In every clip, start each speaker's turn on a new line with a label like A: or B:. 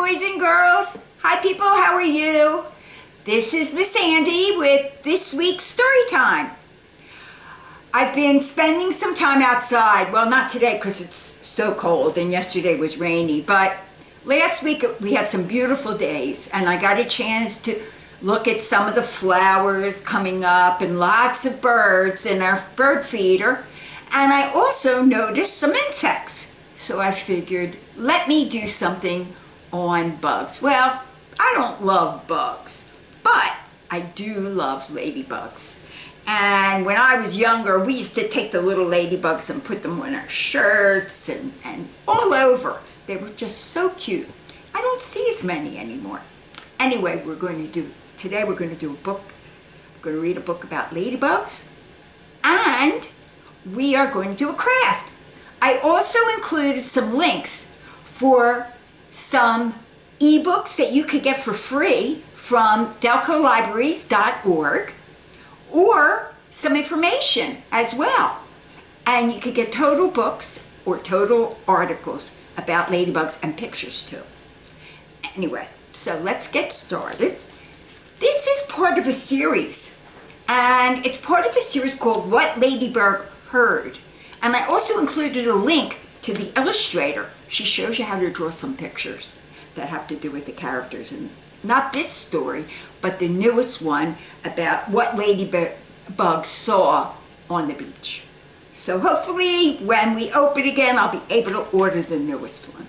A: boys and girls. Hi, people. How are you? This is Miss Andy with this week's story time. I've been spending some time outside. Well, not today because it's so cold and yesterday was rainy, but last week we had some beautiful days and I got a chance to look at some of the flowers coming up and lots of birds in our bird feeder. And I also noticed some insects. So I figured, let me do something on bugs. Well, I don't love bugs, but I do love ladybugs. And when I was younger, we used to take the little ladybugs and put them on our shirts and all over. They were just so cute. I don't see as many anymore. Anyway, today we're going to do a book. We're going to read a book about ladybugs, and we are going to do a craft. I also included some links for some ebooks that you could get for free from delcolibraries.org, or some information as well. And you could get total books or total articles about ladybugs and pictures too. Anyway, so let's get started. This is part of a series, and it's part of a series called What Ladybug Heard. And I also included a link to the illustrator. She shows you how to draw some pictures that have to do with the characters. And not this story, but the newest one about what Ladybug saw on the beach. So hopefully when we open again, I'll be able to order the newest one.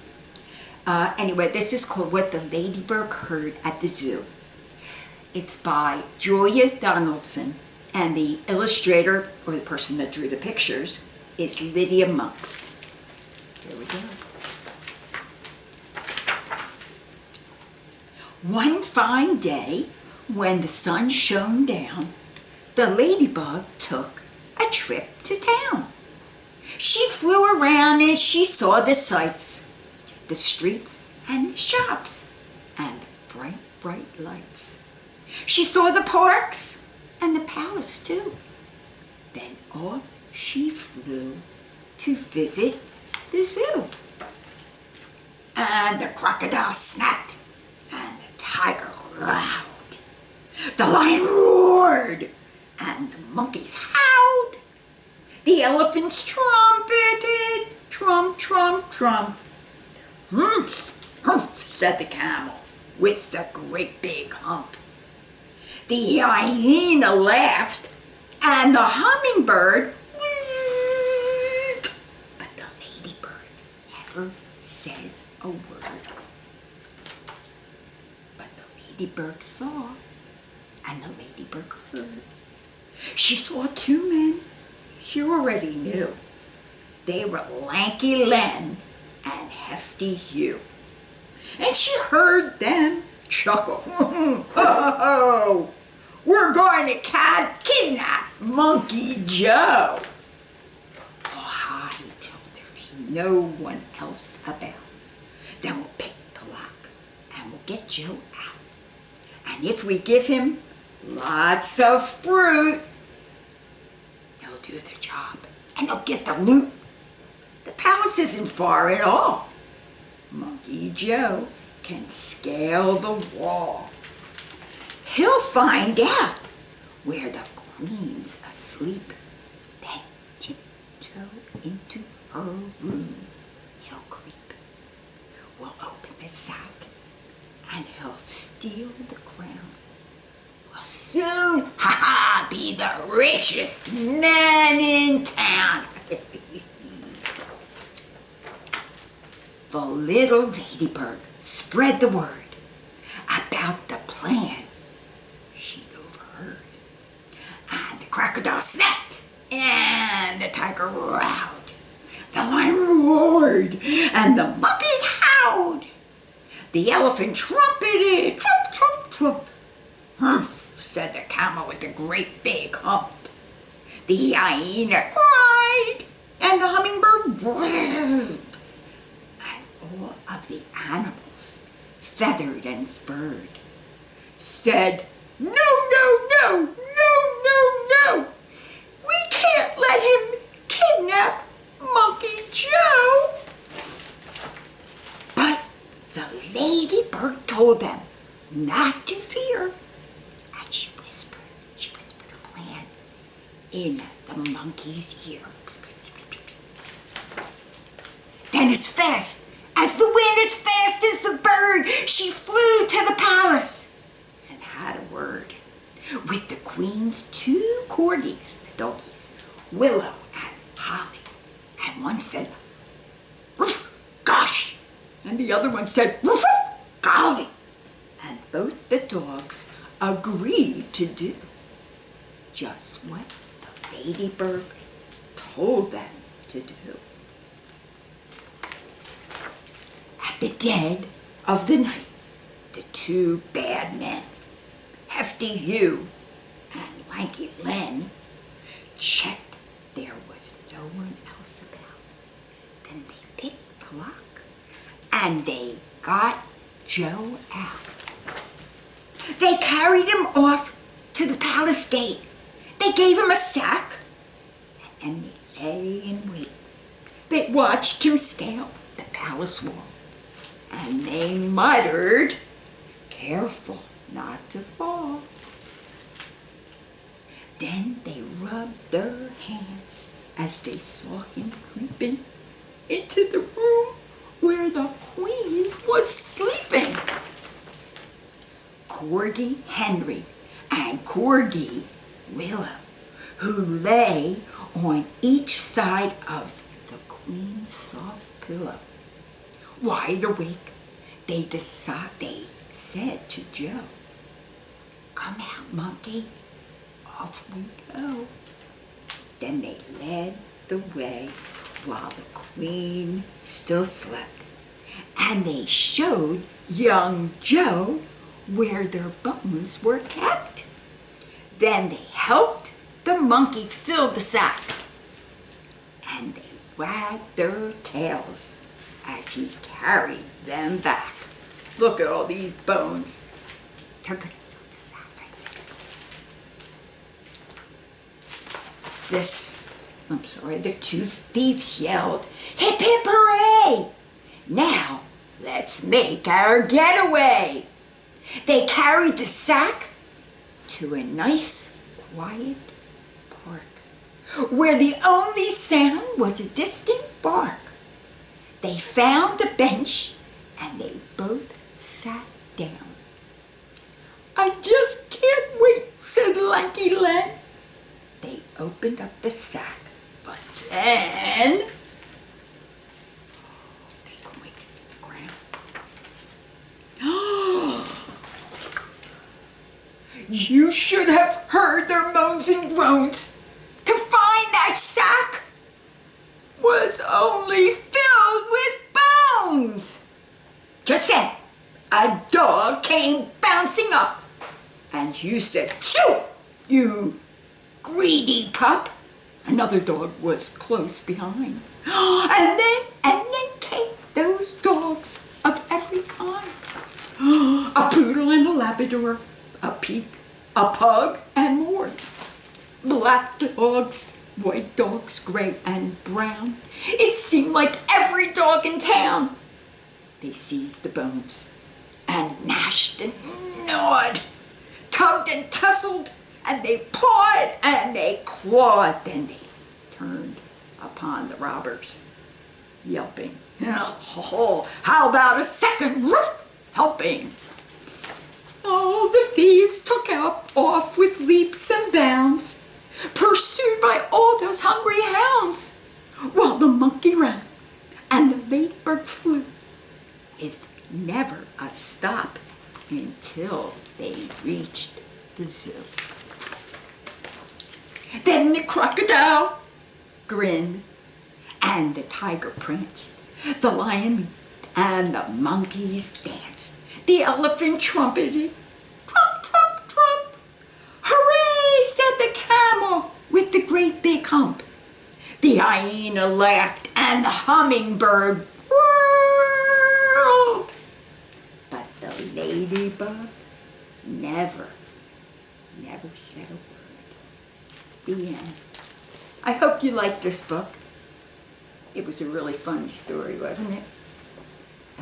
A: Anyway, this is called What the Ladybug Heard at the Zoo. It's by Julia Donaldson, and the illustrator, or the person that drew the pictures, is Lydia Monks. Here we go. One fine day, when the sun shone down, the ladybug took a trip to town. She flew around and she saw the sights, the streets and the shops, and the bright, bright lights. She saw the parks and the palace too. Then off she flew to visit the zoo. And the crocodile snapped, and the tiger growled. The lion roared, and the monkeys howled. The elephants trumpeted, trump, trump, trump. Humph, humph, said the camel with the great big hump. The hyena laughed, and the hummingbird whizzed. But the ladybird never said a word. But the ladybird saw, and the ladybird heard. She saw two men she already knew. They were Lanky Len and Hefty Hugh. And she heard them chuckle. Ho, ho, ho. We're going to kidnap Monkey Joe. Oh, hide till there's no one else about. Then we'll pick the lock and we'll get Joe out. And if we give him lots of fruit, he'll do the job and he'll get the loot. The palace isn't far at all. Monkey Joe can scale the wall. He'll find out where the queen's asleep. Then tiptoe into her room. He'll creep. We'll open the sack and he'll steal the crown. We'll soon, be the richest man in town. The little ladybird spread the word about the plan she'd overheard. And the crocodile snapped, and the tiger growled. The lion roared, and the monkeys howled. The elephant trumpeted, trump, trump, trump. Humph, said the camel with the great big hump. The hyena cried, and the hummingbird buzzed. All of the animals, feathered and furred, said, no, no, no, no, no, no. We can't let him kidnap Monkey Joe. But the ladybird told them not to fear, and she whispered her plan in the monkey's ear. Then as fast as the wind, as fast as the bird, she flew to the palace and had a word with the queen's 2 corgis, the doggies, Willow and Holly. And one said, "Woof, gosh," and the other one said, "Woof, golly." And both the dogs agreed to do just what the ladybird told them to do. At the dead of the night, the 2 bad men, Hefty Hugh and Lanky Len, checked there was no one else about. Then they picked the lock and they got Joe out. They carried him off to the palace gate. They gave him a sack and they lay in wait. They watched him scale the palace wall and they muttered, "Careful not to fall." Then they rubbed their hands as they saw him creeping into the room where the queen was sleeping. Corgi Henry and Corgi Willow, who lay on each side of the queen's soft pillow, wide awake, they said to Joe, "Come out, monkey, off we go." Then they led the way while the queen still slept, and they showed young Joe where their bones were kept. Then they helped the monkey fill the sack, and they wagged their tails as he carried them back. Look at all these bones. They're gonna fill the sack right there. The 2 thieves yelled, "Hip hip hooray! Now let's make our getaway." They carried the sack to a nice, quiet park where the only sound was a distant bark. They found a bench and they both sat down. "I just can't wait," said Lanky Len. They opened up the sack, but then they couldn't wait to see the ground. You should have heard their moans and groans. To find that sack was only filled with bones. Just then, a dog came bouncing up, and Hugh said, "Shoo, you greedy pup." Another dog was close behind. And then came those dogs of every kind. A poodle and a Labrador, a pig, a pug, and more. Black dogs, white dogs, gray and brown. It seemed like every dog in town. They seized the bones and gnashed and gnawed, tugged and tussled, and they pawed and they clawed. Then they turned upon the robbers, yelping, "Oh, how about a second helping?" Oh, the thieves took off with leaps and bounds, pursued by all those hungry hounds, while the monkey ran and the ladybird flew, with never a stop until they reached the zoo. Then the crocodile grinned, and the tiger pranced, the lion leaped, and the monkeys danced. The elephant trumpeted, "Trump, trump, trump." "Hooray," said the camel with the great big hump. The hyena laughed, and the hummingbird whirled. But the ladybug never said a word. The end. I hope you liked this book. It was a really funny story, wasn't it?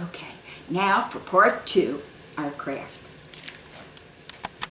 A: Okay, Now for part 2 of craft.